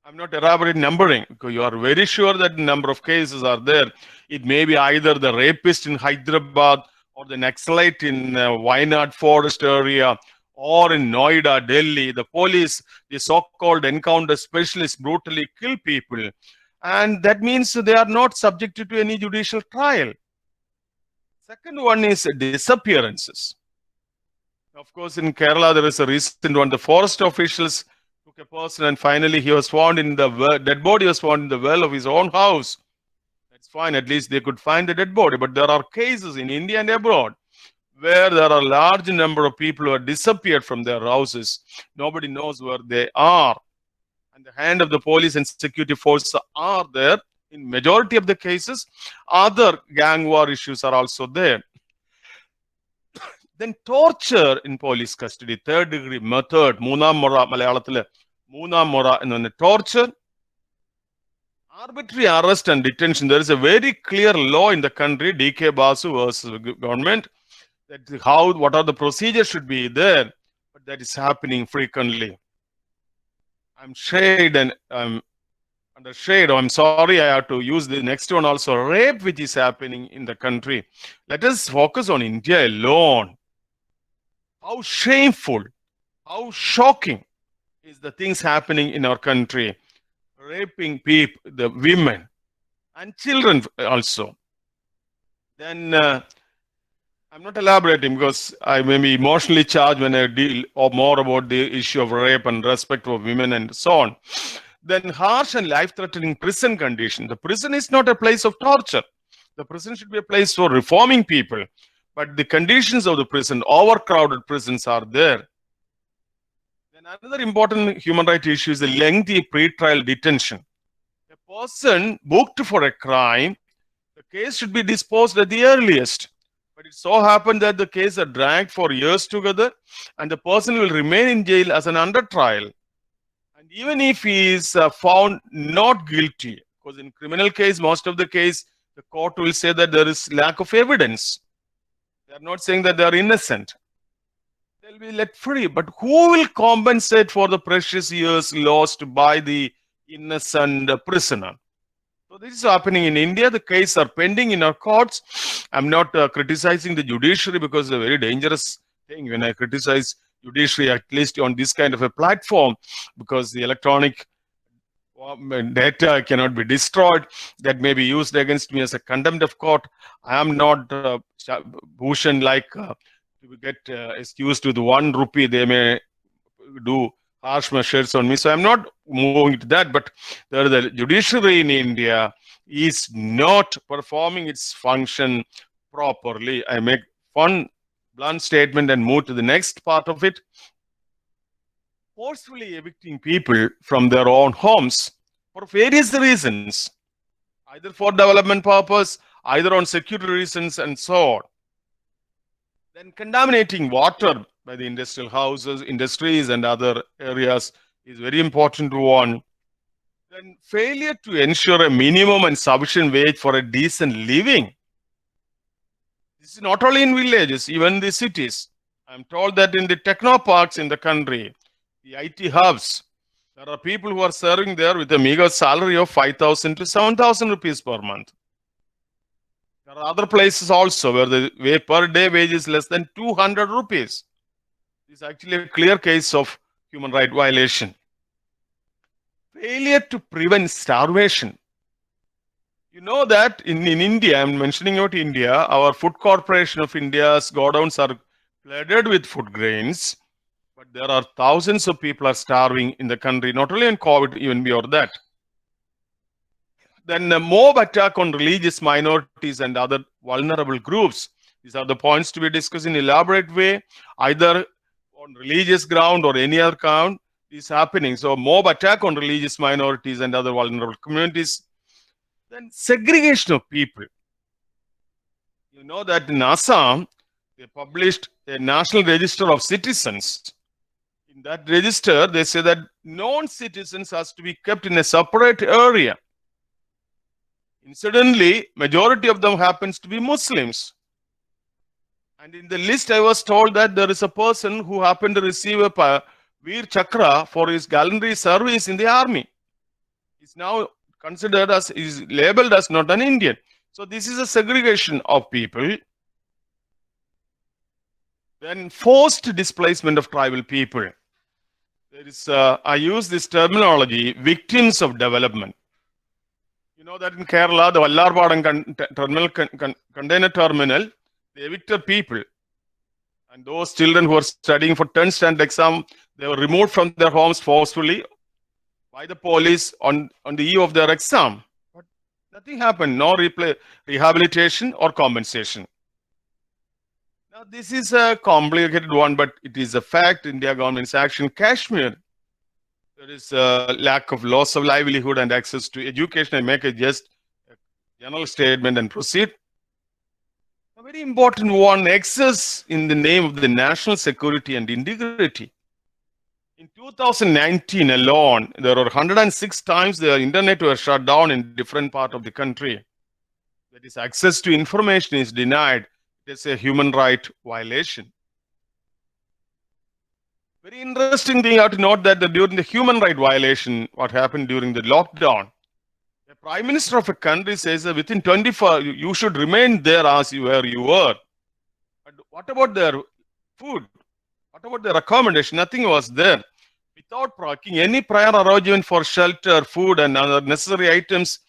I'm not elaborating numbering because you are very sure that the number of cases are there. It may be either the rapist in Hyderabad or the Naxalite in Wayanad forest area or in Noida, Delhi. The police, the so-called encounter specialists brutally kill people. And that means they are not subjected to any judicial trial. Second one is disappearances. Of course, in Kerala, there is a recent one. The forest officials took a person and finally he was found in the dead body was found in the well of his own house. That's fine. At least they could find the dead body. But there are cases in India and abroad where there are a large number of people who have disappeared from their houses. Nobody knows where they are. And the hand of the police and security forces are there. In majority of the cases, other gang war issues are also there. Then torture in police custody, third degree method, Moonam Mora, Malayalatile, Moonam Mora, and then torture, arbitrary arrest and detention. There is a very clear law in the country, DK Basu versus government, that what are the procedures should be there, but that is happening frequently. I'm shade and under shade. I'm sorry, I have to use the next one also. Rape, which is happening in the country. Let us focus on India alone. How shameful, how shocking is the things happening in our country. Raping people, the women and children also. Then I'm not elaborating because I may be emotionally charged when I deal more about the issue of rape and respect for women and so on. Then harsh and life-threatening prison condition. The prison is not a place of torture. The prison should be a place for reforming people. But the conditions of the prison, overcrowded prisons are there. Then another important human rights issue is the lengthy pre-trial detention. A person booked for a crime, the case should be disposed at the earliest. But it so happened that the case are dragged for years together and the person will remain in jail as an under trial. And even if he is found not guilty, because in criminal case, most of the case, the court will say that there is lack of evidence. They are not saying that they are innocent. They'll be let free. But who will compensate for the precious years lost by the innocent prisoner? So this is happening in India. The cases are pending in our courts. I'm not criticizing the judiciary because it's a very dangerous thing when I criticize judiciary, at least on this kind of a platform, because the electronic data cannot be destroyed. That may be used against me as a contempt of court. I am not Bhushan like to get excused with 1 rupee. They may do harsh measures on me. So I'm not moving to that. But the judiciary in India is not performing its function properly. I make one blunt statement and move to the next part of it. Forcefully evicting people from their own homes for various reasons, either for development purpose, either on security reasons, and so on. Then contaminating water by the industrial houses, industries, and other areas is very important one. Then failure to ensure a minimum and sufficient wage for a decent living. This is not only in villages, even in the cities. I'm told that in the techno parks in the country, the IT hubs, there are people who are serving there with a meager salary of 5,000 to 7,000 rupees per month. There are other places also where the per day wage is less than 200 rupees. This is actually a clear case of human right violation. Failure to prevent starvation. You know that in India, I'm mentioning about India, our Food Corporation of India's godowns are flooded with food grains. But there are thousands of people are starving in the country, not only in COVID, even beyond that. Then a mob attack on religious minorities and other vulnerable groups. These are the points to be discussed in elaborate way, either on religious ground or any other ground is happening. So mob attack on religious minorities and other vulnerable communities. Then segregation of people. You know that in Assam, they published a national register of citizens. In that register, they say that non-citizens has to be kept in a separate area. Incidentally, majority of them happens to be Muslims. And in the list, I was told that there is a person who happened to receive a Veer Chakra for his gallantry service in the army. He's now considered as, is labeled as not an Indian. So this is a segregation of people. Then forced displacement of tribal people. There is, I use this terminology, victims of development. You know that in Kerala, the Vallarpadam container terminal, they evicted people. And those children who are studying for 10th standard exam, they were removed from their homes forcefully by the police on the eve of their exam. But nothing happened, no rehabilitation or compensation. Now, this is a complicated one, but it is a fact. India government's action. Kashmir, there is a lack of loss of livelihood and access to education. I make a just general statement and proceed. A very important one, excess in the name of the national security and integrity. In 2019 alone, there were 106 times the internet was shut down in different parts of the country. That is, access to information is denied. It is a human right violation. Very interesting thing, you have to note that during the human right violation, what happened during the lockdown, the prime minister of a country says that within 24, you should remain there as where you were. But what about their food? What about their accommodation? Nothing was there. Without providing any prior arrangement for shelter, food, and other necessary items,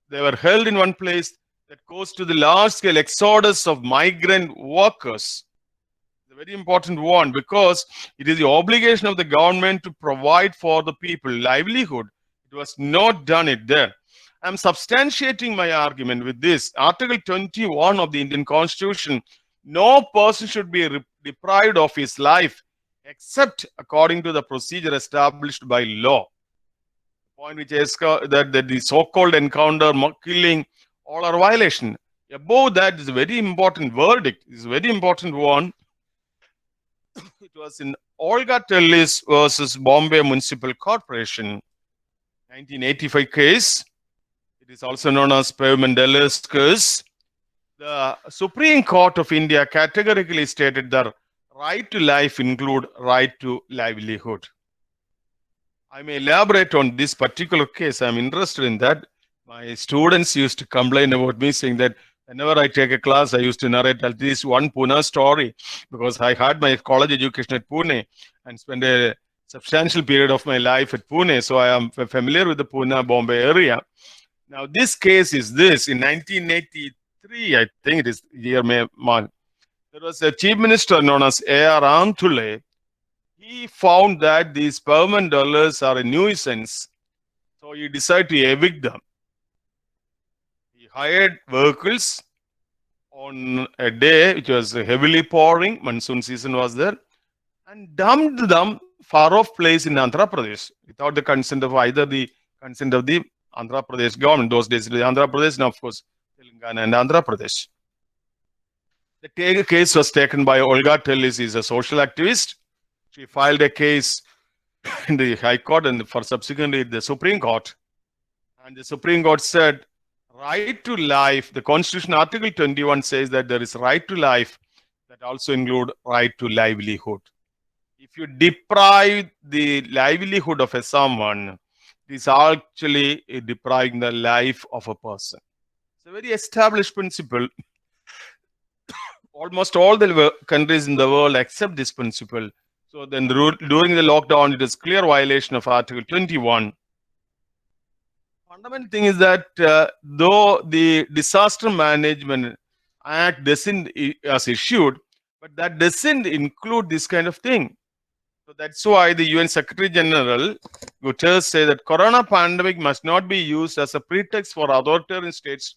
they were held in one place. That goes to the large-scale exodus of migrant workers. It's a very important one because it is the obligation of the government to provide for the people livelihood. It was not done it there. I'm substantiating my argument with this. Article 21 of the Indian Constitution, no person should be deprived of his life except according to the procedure established by law. The point which is that the so-called encounter, killing, all are violation. Above that is a very important verdict. It's a very important one. It was in Olga Tellis versus Bombay Municipal Corporation, 1985 case. It is also known as Pavement Dellis case. The Supreme Court of India categorically stated that right to life include right to livelihood. I may elaborate on this particular case. I'm interested in that. My students used to complain about me saying that whenever I take a class, I used to narrate at least one Pune story because I had my college education at Pune and spent a substantial period of my life at Pune. So I am familiar with the Pune, Bombay area. Now, this case is this. In 1983, I think it is year month, there was a chief minister known as A.R. Anthule. He found that these permanent dwellers are a nuisance. So he decided to evict them. He hired vehicles on a day which was heavily pouring, monsoon season was there, and dumped them far off place in Andhra Pradesh without the consent of either the consent of the Andhra Pradesh government. Those days, the Andhra Pradesh, and of course, Telangana and Andhra Pradesh. The case was taken by Olga Tellis. Is a social activist. She filed a case in the High Court and for subsequently the Supreme Court. And the Supreme Court said, right to life, the Constitution Article 21 says that there is right to life that also include right to livelihood. If you deprive the livelihood of someone, it is actually depriving the life of a person. It's a very established principle. Almost all the countries in the world accept this principle. So then during the lockdown, it is clear violation of Article 21. Fundamental thing is that though the Disaster Management Act doesn't as issued, but that doesn't include this kind of thing. So that's why the UN Secretary General Guterres said that Corona pandemic must not be used as a pretext for authoritarian states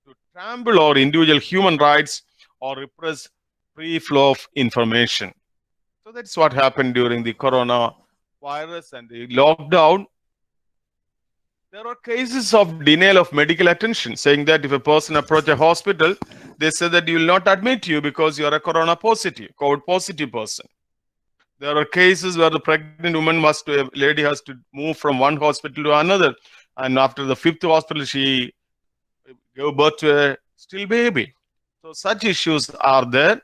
to trample on individual human rights or repress free flow of information. So that's what happened during the corona virus and the lockdown. There are cases of denial of medical attention, saying that if a person approaches a hospital, they say that you will not admit you because you are a corona positive, COVID positive person. There are cases where the pregnant woman lady has to move from one hospital to another, and after the 5th hospital, she gave birth to a still baby. So such issues are there.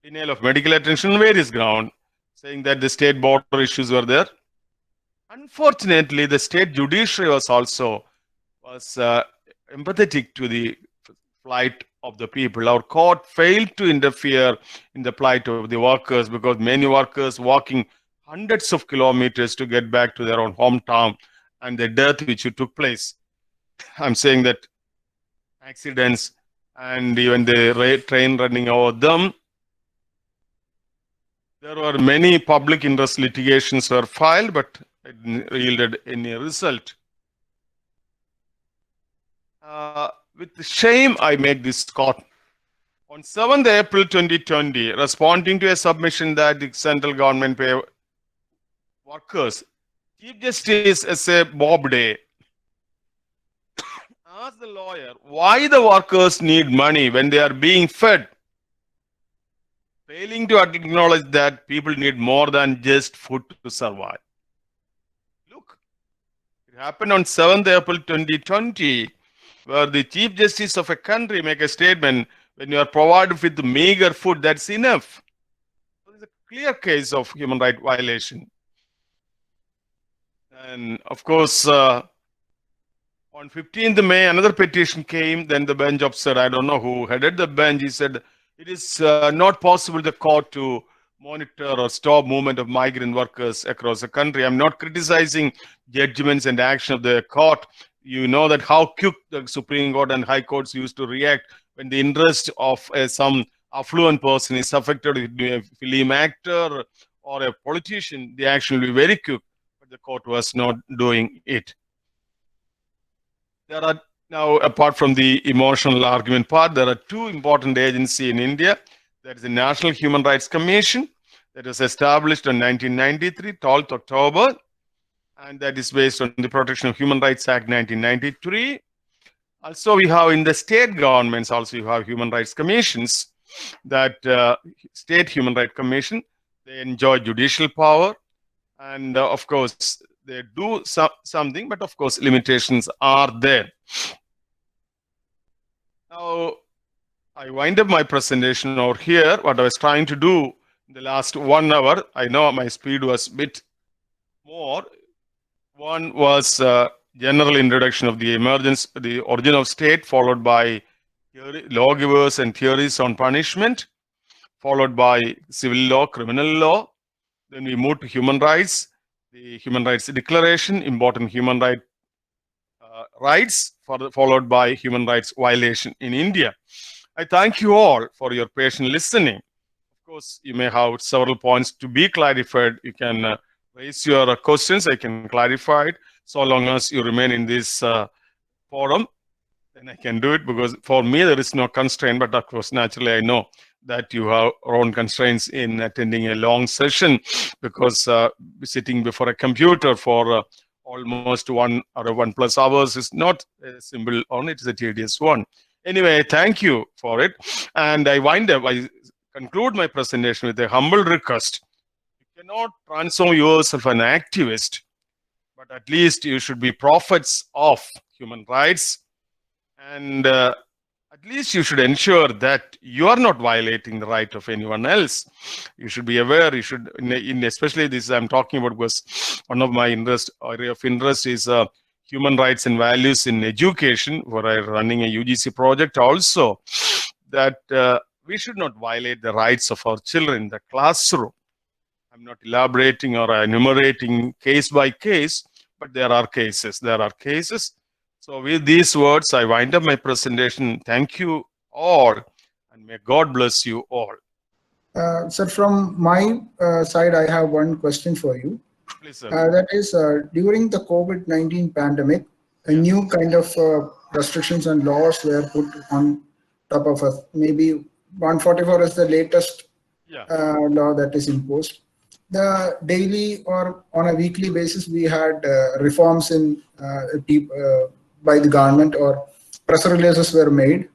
Denial of medical attention on various grounds, saying that the state border issues were there. Unfortunately, the state judiciary was also empathetic to the plight of the people. Our court failed to interfere in the plight of the workers because many workers walking hundreds of kilometers to get back to their own hometown and the death which took place. I'm saying that accidents and even the train running over them. There were many public interest litigations were filed, but it didn't yielded any result. With shame, I make this court. On 7th April 2020, responding to a submission that the central government pay workers, Chief Justice S.A. Bobde ask the lawyer why the workers need money when they are being fed, failing to acknowledge that people need more than just food to survive. Look, it happened on 7th April 2020, where the Chief Justice of a country make a statement, when you are provided with meager food, that's enough. It's a clear case of human right violation. And of course, on 15th May, another petition came. Then the bench said, I don't know who headed the bench. He said, it is not possible the court to monitor or stop movement of migrant workers across the country. I'm not criticizing judgments and action of the court. You know that how quick the Supreme Court and High Courts used to react when the interest of some affluent person is affected, a film actor or a politician, the action will be very quick. But the court was not doing it. There are now, apart from the emotional argument part, there are two important agencies in India. There is the National Human Rights Commission that was established in 1993, 12th October, and that is based on the Protection of Human Rights Act 1993. Also, we have in the state governments, also you have human rights commissions. That state human rights commission, they enjoy judicial power, and of course, they do something, but of course, limitations are there. Now, I wind up my presentation over here. What I was trying to do in the last 1 hour, I know my speed was a bit more. One was general introduction of the emergence, the origin of state, followed by lawgivers and theories on punishment, followed by civil law, criminal law. Then we move to human rights, the Human Rights Declaration, important human rights, followed by human rights violation in India. I thank you all for your patient listening. Of course, you may have several points to be clarified. You can raise your questions. I can clarify it. So long as you remain in this forum, then I can do it, because for me, there is no constraint. But of course, naturally, I know that you have your own constraints in attending a long session, because sitting before a computer for almost 1 or 1+ hours is not a simple one, it is a tedious one. Anyway, thank you for it. And I conclude my presentation with a humble request. You cannot transform yourself an activist, but at least you should be prophets of human rights. And at least you should ensure that you are not violating the right of anyone else. You should be aware. You should, especially this I'm talking about, because one of my area of interest is human rights and values in education, where I'm running a UGC project also, that we should not violate the rights of our children in the classroom. I'm not elaborating or enumerating case by case, but there are cases. So with these words, I wind up my presentation. Thank you all, and may God bless you all. Sir, from my side, I have one question for you. Please, sir. That is, during the COVID-19 pandemic, a new kind of restrictions and laws were put on top of us. Maybe 144 is the latest law that is imposed. The daily or on a weekly basis, we had reforms in by the government, or press releases were made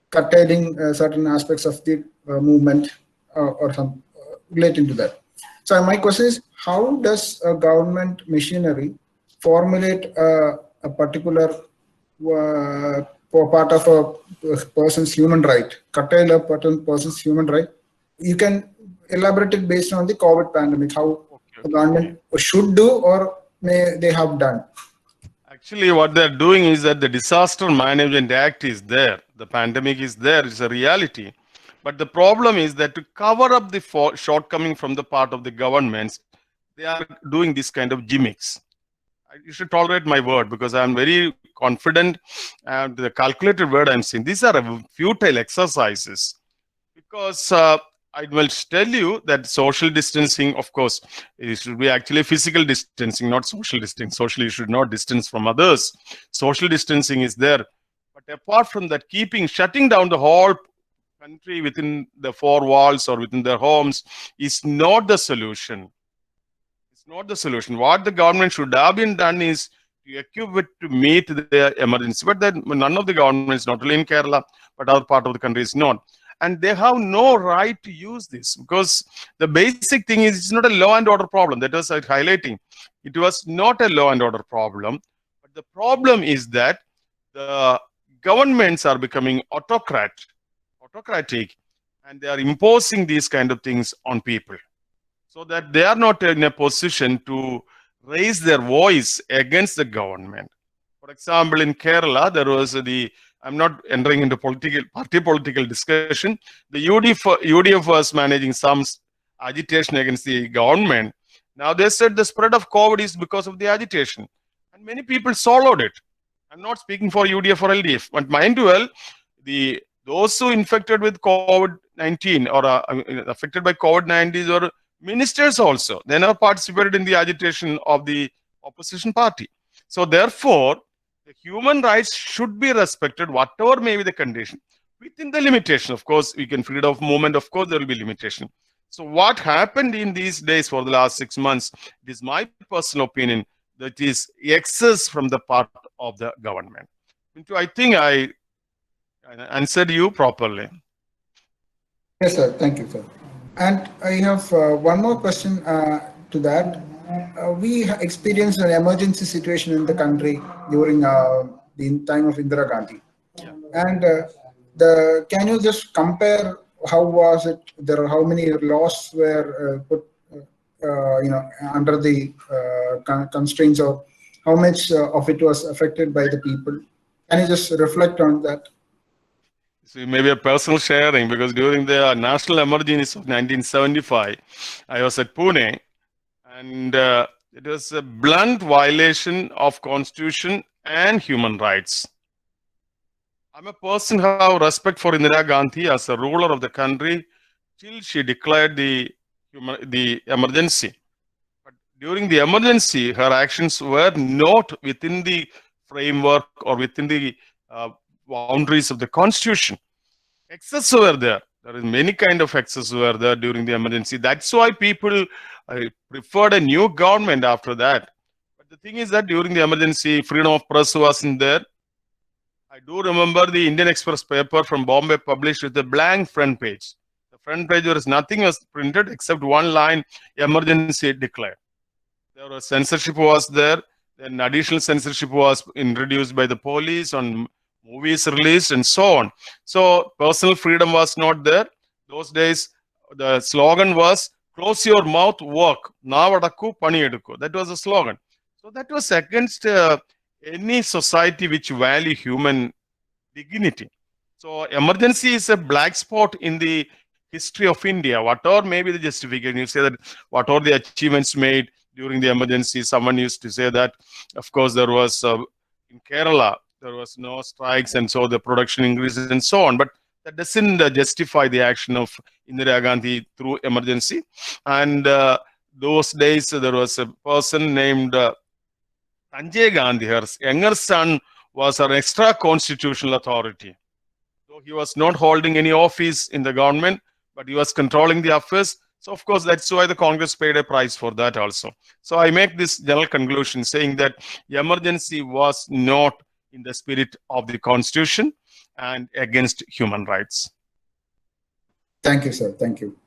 curtailing certain aspects of the movement or some relating to that. So my question is, how does a government machinery formulate a particular part of a person's human right, curtail a person's human right? You can elaborate it based on the COVID pandemic, how the government should do or may they have done. Actually, what they're doing is that the Disaster Management Act is there. The pandemic is there. It's a reality. But the problem is that to cover up the shortcoming from the part of the governments, they are doing this kind of gimmicks. You should tolerate my word, because I'm very confident, and the calculated word I'm saying. These are futile exercises, because I will tell you that social distancing, of course, it should be actually physical distancing, not social distancing. Socially, you should not distance from others. Social distancing is there. But apart from that, shutting down the whole country within the four walls or within their homes is not the solution. It's not the solution. What the government should have been done is to equip it to meet the emergency. But then none of the governments, not only in Kerala, but other part of the country is not. And they have no right to use this, because the basic thing is it's not a law and order problem. That was highlighting. It was not a law and order problem. But the problem is that the governments are becoming autocratic, and they are imposing these kind of things on people, so that they are not in a position to raise their voice against the government. For example, in Kerala, there was I'm not entering into political discussion. The UDF was managing some agitation against the government. Now they said the spread of COVID is because of the agitation, and many people swallowed it. I'm not speaking for UDF or LDF, but mind you well, those who infected with COVID-19 or affected by COVID-19 or ministers also, they never participated in the agitation of the opposition party. So therefore, the human rights should be respected, whatever may be the condition, within the limitation. Of course, we can freedom of movement, of course, there will be limitation. So what happened in these days for the last 6 months, it is my personal opinion, that is excess from the part of the government. I think I answered you properly. Yes, sir. Thank you, sir. And I have one more question to that. We experienced an emergency situation in the country during the time of Indira Gandhi. Yeah. And can you just compare how was it? How many laws were put, under the constraints of how much of it was affected by the people? Can you just reflect on that? So maybe a personal sharing, because during the national emergency of 1975, I was at Pune, and it was a blunt violation of constitution and human rights. I'm a person who have respect for Indira Gandhi as a ruler of the country till she declared the emergency. But during the emergency, her actions were not within the framework or within the boundaries of the constitution. Excesses were there. There is many kind of excesses were there during the emergency. That's why people preferred a new government after that. But the thing is that during the emergency, freedom of press wasn't there. I do remember the Indian Express paper from Bombay published with a blank front page. The front page was nothing was printed except one line, emergency declared. There was censorship was there. Then additional censorship was introduced by the police on movies released and so on. So personal freedom was not there. Those days, the slogan was, close your mouth, work. Navadaku, pani eduku. That was the slogan. So that was against any society which value human dignity. So emergency is a black spot in the history of India. Whatever may be the justification, you say that whatever the achievements made during the emergency, someone used to say that, of course, there was in Kerala, there was no strikes, and so the production increases and so on. But that doesn't justify the action of Indira Gandhi through emergency. And those days, there was a person named Sanjay Gandhi. Her younger son was an extra constitutional authority. So he was not holding any office in the government, but he was controlling the affairs. So, of course, that's why the Congress paid a price for that also. So I make this general conclusion saying that emergency was not in the spirit of the Constitution and against human rights. Thank you, sir. Thank you.